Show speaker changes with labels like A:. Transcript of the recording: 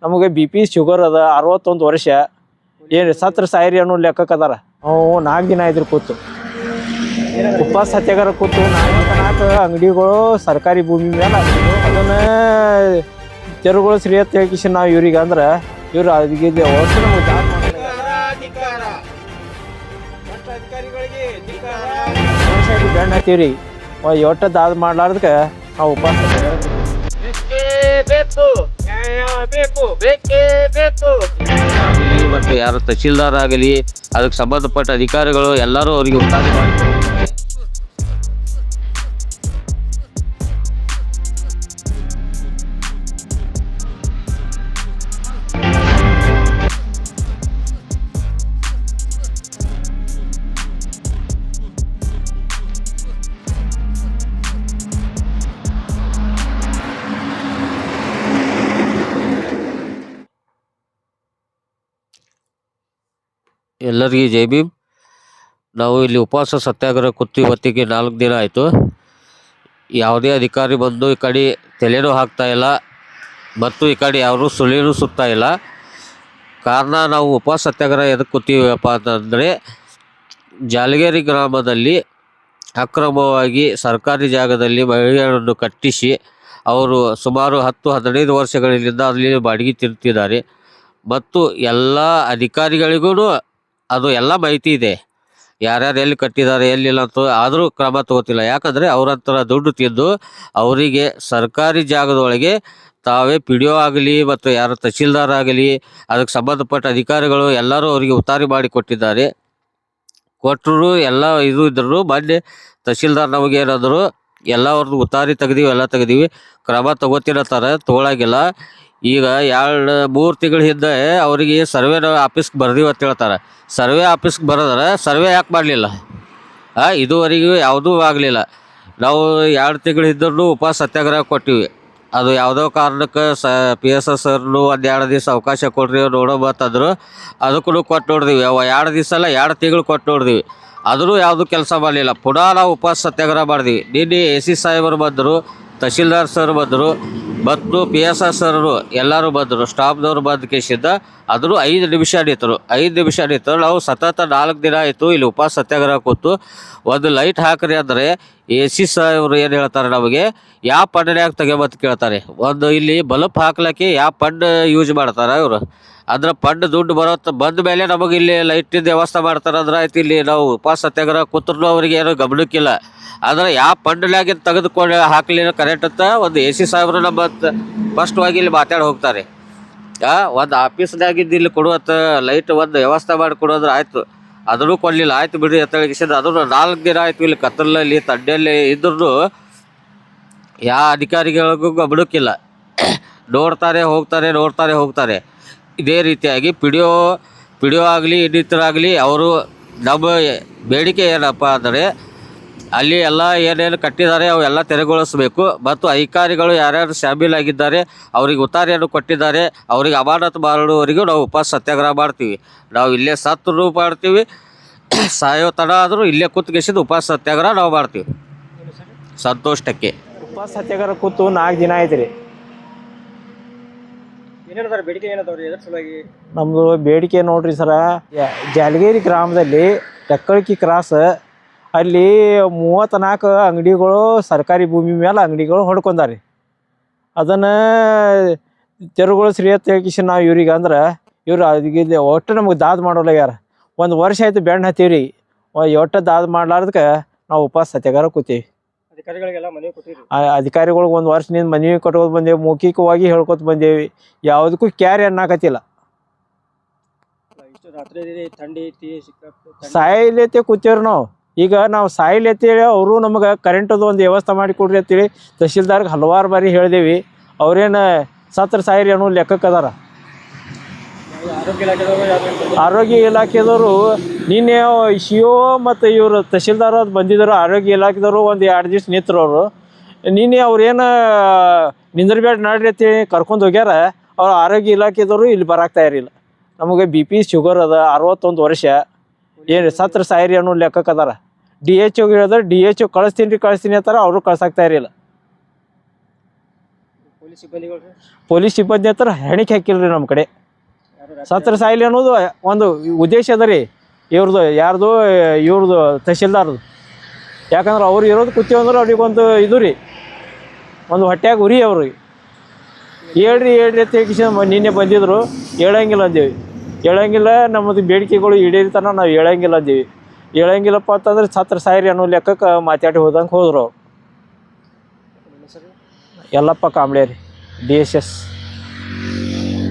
A: ನಮಗೆ B P sugar ಅದ 61 ವರ್ಷ ಏನು ಸತ್ರ ಸಾಯಿರಿ ಅನ್ನೋ ಲೆಕ್ಕಕ್ಕೆ ಅದಾರ. ನಾವು 4 ದಿನ ಆಯ್ತು ಕೂತು ಉಪವಾಸ ಸತ್ಯಾಗ್ರಹ ಕೂತು 4 ಅಂಗಡಿಗಳು ಸರ್ಕಾರಿ ಭೂಮಿ ಮೇಲೆ ಅದನ್ನ ತೆರವುಗಳು ಶ್ರೀಯತ್ ಹೇಳ್ಕಿಸಿ ನಾವು ಇವ್ರಿಗೆ ಅಂದ್ರೆ ಇವ್ರು ಅದಕ್ಕೆ ಒಟ್ಟು ನಮಗೆ ದಾನ ಬೆಣ್ಣ ಹಾಕ್ತೀವ್ರಿ ಒಟ್ಟು ದಾದ ಮಾಡ್ಲಾರ್ದಕ್ಕೆ ನಾವು ಉಪವಾಸ
B: ಮತ್ತು ಯಾರು ತಹಶೀಲ್ದಾರ್ ಆಗಲಿ ಅದಕ್ಕೆ ಸಂಬಂಧಪಟ್ಟ ಅಧಿಕಾರಿಗಳು ಎಲ್ಲರೂ ಅವರಿಗೆ ಉತ್ತಾರ ಮಾಡಿ ಎಲ್ಲರಿಗೆ ಜೈ ಭೀಮ್. ನಾವು ಇಲ್ಲಿ ಉಪವಾಸ ಸತ್ಯಾಗ್ರಹ ಕೂತು ಇವತ್ತಿಗೆ 4 ದಿನ ಆಯಿತು. ಯಾವುದೇ ಅಧಿಕಾರಿ ಬಂದು ಈ ಕಡೆ ತಲೆನೂ ಹಾಕ್ತಾ ಇಲ್ಲ ಮತ್ತು ಈ ಕಡೆ ಯಾರು ಸುಳಿನೂ ಸುತ್ತಾ ಇಲ್ಲ. ಕಾರಣ ನಾವು ಉಪವಾಸ ಸತ್ಯಾಗ್ರಹ ಎದಕ್ಕೆ ಕೂತೀವಪ್ಪ ಅಂತಂದರೆ ಜಾಲಗೇರಿ ಗ್ರಾಮದಲ್ಲಿ ಅಕ್ರಮವಾಗಿ ಸರ್ಕಾರಿ ಜಾಗದಲ್ಲಿ ಮಹಿಳೆಯರನ್ನು ಕಟ್ಟಿಸಿ ಅವರು ಸುಮಾರು 10-15 ವರ್ಷಗಳಿಂದ ಅಲ್ಲಿ ಬಾಡಿಗೆ ತಿಂತಿದ್ದಾರೆ. ಮತ್ತು ಎಲ್ಲ ಅಧಿಕಾರಿಗಳಿಗೂ ಅದು ಎಲ್ಲ ಮಾಹಿತಿ ಇದೆ, ಯಾರ್ಯಾರು ಎಲ್ಲಿ ಕಟ್ಟಿದ್ದಾರೆ ಎಲ್ಲಿಲ್ಲ ಅಂತ. ಆದರೂ ಕ್ರಮ ತಗೋತಿಲ್ಲ. ಯಾಕಂದರೆ ಅವರಂತರ ದುಡ್ಡು ತಿಂದು ಅವರಿಗೆ ಸರ್ಕಾರಿ ಜಾಗದೊಳಗೆ ತಾವೇ ಪಿ ಡಿ ಒ ಆಗಲಿ ಮತ್ತು ಯಾರು ತಹಶೀಲ್ದಾರ್ ಆಗಲಿ ಅದಕ್ಕೆ ಸಂಬಂಧಪಟ್ಟ ಅಧಿಕಾರಿಗಳು ಎಲ್ಲರೂ ಅವರಿಗೆ ಉತ್ತಾರಿ ಮಾಡಿ ಕೊಟ್ಟಿದ್ದಾರೆ. ಕೊಟ್ಟರು ಎಲ್ಲ ಇದು ಇದ್ರೂ ಮೊನ್ನೆ ತಹಶೀಲ್ದಾರ್ ನಮಗೇನಾದರೂ ಎಲ್ಲ ಅವ್ರದ್ದು ಉತ್ತಾರಿ ತೆಗ್ದೀವಿ, ಎಲ್ಲ ತೆಗ್ದೀವಿ, ಕ್ರಮ ತಗೋತಿರತ್ತಾರೆ, ತೊಗೊಳಂಗಿಲ್ಲ. ಈಗ 2-3 ತಿಂಗಳ ಹಿಂದೆ ಅವರಿಗೆ ಸರ್ವೆ ಆಫೀಸ್ಗೆ ಬರ್ದೀವಿ ಅಂತ ಹೇಳ್ತಾರೆ. ಸರ್ವೆ ಆಫೀಸ್ಗೆ ಬರೋದ್ರೆ ಸರ್ವೆ ಯಾಕೆ ಮಾಡಲಿಲ್ಲ? ಇದುವರೆಗೂ ಯಾವುದೂ ಆಗಲಿಲ್ಲ. ನಾವು 2 ತಿಂಗಳ ಹಿಂದೂ ಉಪವಾಸ ಸತ್ಯಾಗ್ರಹ ಕೊಟ್ಟಿವಿ. ಅದು ಯಾವುದೋ ಕಾರಣಕ್ಕೆ PSS ಅವ್ರನ್ನು 1-2 ದಿವಸ ಅವಕಾಶ ಕೊಡ್ರಿ ನೋಡೋಬತ್ತಂದ್ರು. ಅದಕ್ಕೂ ಕೊಟ್ಟು ನೋಡಿದೀವಿ. 2 ದಿವಸ ಅಲ್ಲ 2 ತಿಂಗಳು ಕೊಟ್ಟು ನೋಡಿದೀವಿ. ಆದರೂ ಯಾವುದೂ ಕೆಲಸ ಮಾಡಲಿಲ್ಲ. ಪುನಃ ನಾವು ಉಪವಾಸ ಸತ್ಯಾಗ್ರಹ ಮಾಡಿದ್ವಿ. ನಿನ್ನೆ AC ಸಾಹೇಬರು ಬಂದರು, ತಹಶೀಲ್ದಾರ್ ಸರ್ ಬಂದರು ಮತ್ತು PSS ಸರು ಎಲ್ಲರೂ ಬಂದರು. ಸ್ಟಾಫ್ದವ್ರು ಬಂದ ಕೇಸಿಂದ ಆದರೂ 5 ನಿಮಿಷ ನಿಂತರು. 5 ನಿಮಿಷ ನಿಂತರು. ನಾವು ಸತತ 4 ದಿನ ಆಯಿತು ಇಲ್ಲಿ ಉಪವಾಸ ಸತ್ಯಾಗ್ರಹ ಕೂತು. ಒಂದು ಲೈಟ್ ಹಾಕ್ರಿ ಅಂದರೆ AC ಸಾಹೇಬರು ಏನು ಹೇಳ್ತಾರೆ, ನಮಗೆ ಯಾವ ಫಂಡ್ನ್ಯಾಗ ತೆಗೆಬತ್ತು ಕೇಳ್ತಾರೆ. ಒಂದು ಇಲ್ಲಿ ಬಲ್ಬ್ ಹಾಕ್ಲಿಕ್ಕೆ ಯಾವ ಫಂಡ್ ಯೂಸ್ ಮಾಡ್ತಾರೆ ಇವರು. ಅಂದ್ರೆ ಫಂಡ್ ದುಡ್ಡು ಬಂದ ಮೇಲೆ ನಮಗೆ ಇಲ್ಲಿ ಲೈಟಿಂದ ವ್ಯವಸ್ಥೆ ಮಾಡ್ತಾರೆ ಅಂದ್ರೆ ಆಯ್ತು. ಇಲ್ಲಿ ನಾವು ಉಪವಾಸ ಸತ್ಯಾಗ್ರಹ ಕೂತ್ರು ಅವರಿಗೆ ಏನೂ ಗಮನಕ್ಕಿಲ್ಲ. ಆದರೆ ಯಾವ ಫಂಡ್ನ್ಯಾಗಿನ ತೆಗೆದುಕೊಂಡು ಹಾಕಲಿಲ್ಲ ಕರೆಕ್ಟ್ ಅಂತ ಒಂದು AC ಸಾಹೇಬರು ನಮ್ಮ ಸ್ಪಷ್ಟವಾಗಿ ಇಲ್ಲಿ ಮಾತಾಡಿ ಹೋಗ್ತಾರೆ. ಒಂದು ಆಫೀಸ್ನಾಗಿದ್ದು ಇಲ್ಲಿ ಕೊಡುವತ್ತ ಲೈಟ್ ಒಂದು ವ್ಯವಸ್ಥೆ ಮಾಡಿ ಕೊಡೋದ್ರೆ ಆಯಿತು. ಅದನ್ನು ಕೊಡಲಿಲ್ಲ. ಆಯ್ತು ಬಿಡಿ ಎತ್ತಳಿಸಿದ. ಅದನ್ನು 4 ದಿನ ಆಯಿತು ಇಲ್ಲಿ ಕತ್ತಲಲ್ಲಿ ತಂಡೆಯಲ್ಲಿ ಇದ್ರೂ ಯಾವ ಅಧಿಕಾರಿಗಳಿಗೂ ಗಮನಕ್ಕಿಲ್ಲ. ನೋಡ್ತಾರೆ ಹೋಗ್ತಾರೆ, ನೋಡ್ತಾರೆ ಹೋಗ್ತಾರೆ. ಇದೇ ರೀತಿಯಾಗಿ ಪಿ ಡಿ ಒ ಆಗಲಿ ಇನ್ನಿತರಾಗಲಿ ಅವರು ನಮ್ಮ ಬೇಡಿಕೆ ಏನಪ್ಪ ಅಂದರೆ ಅಲ್ಲಿ ಎಲ್ಲ ಏನೇನು ಕಟ್ಟಿದ್ದಾರೆ ಅವೆಲ್ಲ ತೆರವುಗೊಳಿಸಬೇಕು. ಮತ್ತು ಅಧಿಕಾರಿಗಳು ಯಾರ್ಯಾರು ಶಾಮೀಲಾಗಿದ್ದಾರೆ ಅವ್ರಿಗೆ ಉತ್ತಾರಿಯನ್ನು ಕೊಟ್ಟಿದ್ದಾರೆ ಅವ್ರಿಗೆ ಅಮಾನತು ಮಾಡುವವರೆಗೂ ನಾವು ಉಪವಾಸ ಸತ್ಯಾಗ್ರಹ ಮಾಡ್ತೀವಿ. ನಾವು ಇಲ್ಲೇ ಸತ್ತರೂ ಮಾಡ್ತೀವಿ, ಸಾಯೋ ತಡ ಆದರೂ ಇಲ್ಲೇ ಕೂತ್ಗೆಸಿದ ಉಪವಾಸ ಸತ್ಯಾಗ್ರಹ ನಾವು ಮಾಡ್ತೀವಿ. ಸಂತೋಷ್ ಟಕ್ಕೆ.
A: ಉಪವಾಸ ಸತ್ಯಾಗ್ರಹ ಕೂತು 4 ದಿನ ಆಯ್ತು ರೀ. ನಮ್ಮದು ಬೇಡಿಕೆ ನೋಡ್ರಿ ಸರ, ಜಾಲಗೇರಿ ಗ್ರಾಮದಲ್ಲಿ ಟಕ್ಕಳ್ಕಿ ಕ್ರಾಸ್ ಅಲ್ಲಿ 34 ಅಂಗಡಿಗಳು ಸರ್ಕಾರಿ ಭೂಮಿ ಮೇಲೆ ಅಂಗಡಿಗಳು ಹೊಡ್ಕೊಂಡಾರಿ. ಅದನ್ನು ತೆರವುಗಳು ಶ್ರೀಯತ್ ಹೇಳ್ಕಿಸಿ ನಾವು ಇವ್ರಿಗೆ ಅಂದ್ರೆ ಇವ್ರು ಅದಕ್ಕೆ ಒಟ್ಟು ನಮಗೆ ದಾದ ಮಾಡೋಲ್ಲ. 1 ವರ್ಷ ಆಯ್ತು ಬೆಣ್ಣ ಹತ್ತೀವ್ರಿ. ಒಟ್ಟು ದಾದ ಮಾಡ್ಲಾರ್ದಕ್ಕೆ ನಾವು ಉಪವಾಸ ಸತ್ಯಾಗ್ರಹ ಕೂತೀವಿ. ಅಧಿಕಾರಿಗಳಿಗೆ 1 ವರ್ಷದಿಂದ ಮನವಿ ಕೊಟ್ಕೋತ ಬಂದೇವಿ, ಮೌಖಿಕವಾಗಿ ಹೇಳ್ಕೊತ ಬಂದೇವಿ. ಯಾವುದಕ್ಕೂ ಕ್ಯಾರಿ ಅನ್ನಕತ್ತಿಲ್ಲ. ಸಾಯಿಲೆತ್ತೆ ಕೂತೇವ್ರಿ ನಾವು. ಈಗ ನಾವು ಸಾಯಿಲೆತ್ತೇಳಿ ಅವರು ನಮಗೆ ಕರೆಂಟದು ಒಂದು ವ್ಯವಸ್ಥೆ ಮಾಡಿ ಕೊಡ್ರಿ ಅಂತೇಳಿ ತಹಶೀಲ್ದಾರ್ಗೆ ಹಲವಾರು ಬಾರಿ ಹೇಳಿದೇವಿ. ಅವ್ರೇನು ಸತ್ರ ಸಾಯಿರಿ ಅನ್ನೋ ಲೆಕ್ಕಕ್ಕೆ ಅದಾರ. ಆರೋಗ್ಯ ಇಲಾಖೆದವರು ನಿನ್ನೆ CO ಮತ್ತು ಇವರು ತಹಶೀಲ್ದಾರ್ ಅದು ಬಂದಿದ್ದರು. ಆರೋಗ್ಯ ಇಲಾಖೆದವರು ಒಂದು 2 ದಿವಸ ನಿಂತರು. ಅವರು ನಿನ್ನೆ ಅವ್ರೇನು ನಿಂದ್ರಬೇಡ ನಡ್ರಿ ಅಂತೇಳಿ ಕರ್ಕೊಂಡು ಹೋಗ್ಯಾರ. ಅವ್ರು ಆರೋಗ್ಯ ಇಲಾಖೆದವರು ಇಲ್ಲಿ ಬರಾಕ್ತಾ ಇರಲಿಲ್ಲ. ನಮಗೆ ಬಿ ಪಿ ಶುಗರ್ ಅದ 61 ವರ್ಷ ಏನು ಸತ್ರ ಸಾಯಿರಿ ಅನ್ನೋ ಲೆಕ್ಕಕ್ಕೆ ಅದಾರ. DHO ಹೇಳಿದ್ರೆ DHO ಕಳಿಸ್ತೀನಿ ಅಂತಾರೆ, ಅವರು ಕಳ್ಸಾಕ್ತಾ ಇರಲಿಲ್ಲ. ಪೊಲೀಸ್ ಸಿಬ್ಬಂದಿ ಹತ್ರ ಹೆಣಿಕೆ ಹಾಕಿಲ್ರಿ ನಮ್ಮ ಕಡೆ. ಸತ್ರ ಸಾಯಿಲಿ ಅನ್ನೋದು ಒಂದು ಉದ್ದೇಶ ಅದ ರೀ ಇವ್ರದ್ದು, ಯಾರ್ದು ಇವ್ರದ್ದು ತಹಶೀಲ್ದಾರ್ದು. ಯಾಕಂದ್ರೆ ಅವ್ರು ಇರೋದು ಕೂತೀವಿ ಅಂದ್ರೆ ಅವ್ರಿಗೊಂದು ಇದು ರೀ, ಒಂದು ಹೊಟ್ಯಾಗ ಉರಿ ಅವ್ರಿಗೆ. ಹೇಳ್ರಿ ಅಂತ ಹೇಳಿ ನಿನ್ನೆ ಬಂದಿದ್ರು, ಹೇಳಂಗಿಲ್ಲ ಅಂದೇವಿ. ಹೇಳಂಗಿಲ್ಲ, ನಮ್ಮದು ಬೇಡಿಕೆಗಳು ಈಡೇರಿತನ ನಾವು ಹೇಳಂಗಿಲ್ಲ ಅಂದೇವಿ. ಹೇಳಂಗಿಲ್ಲಪ್ಪ ಅಂತಂದ್ರೆ ಸತ್ರ ಸಾಯಿರಿ ಅನ್ನೋ ಲೆಕ್ಕಕ್ಕೆ ಮಾತಾಡಿ ಹೋದಂಗೆ ಹೋದ್ರು ಅವ್ರು. ಯಲ್ಲಪ್ಪ ಕಾಂಬ್ಳೆ ರೀ, DSS.